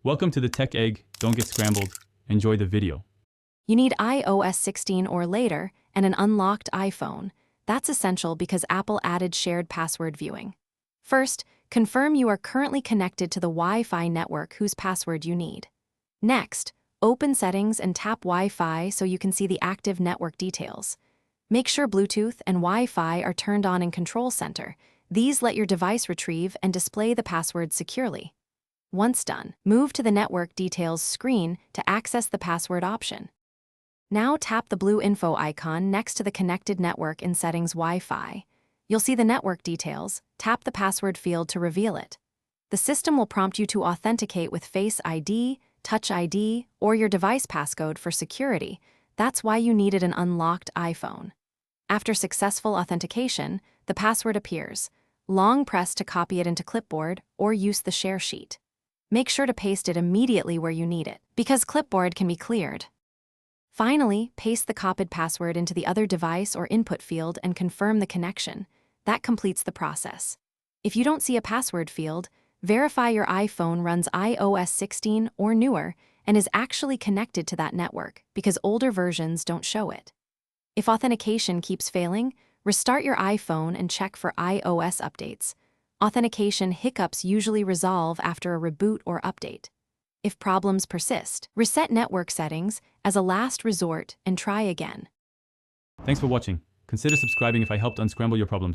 Welcome to the Tech Egg. Don't get scrambled. Enjoy the video. You need iOS 16 or later and an unlocked iPhone. That's essential because Apple added shared password viewing. First, confirm you are currently connected to the Wi-Fi network whose password you need. Next, open Settings and tap Wi-Fi so you can see the active network details. Make sure Bluetooth and Wi-Fi are turned on in Control Center. These let your device retrieve and display the password securely. Once done, move to the Network Details screen to access the password option. Now tap the blue info icon next to the connected network in Settings Wi-Fi. You'll see the network details. Tap the password field to reveal it. The system will prompt you to authenticate with Face ID, Touch ID, or your device passcode for security. That's why you needed an unlocked iPhone. After successful authentication, the password appears. Long press to copy it into Clipboard or use the share sheet. Make sure to paste it immediately where you need it, because Clipboard can be cleared. Finally, paste the copied password into the other device or input field and confirm the connection. That completes the process. If you don't see a password field, verify your iPhone runs iOS 16 or newer and is actually connected to that network, because older versions don't show it. If authentication keeps failing, restart your iPhone and check for iOS updates. Authentication hiccups usually resolve after a reboot or update. If problems persist, reset network settings as a last resort and try again. Thanks for watching. Consider subscribing if I helped unscramble your problems.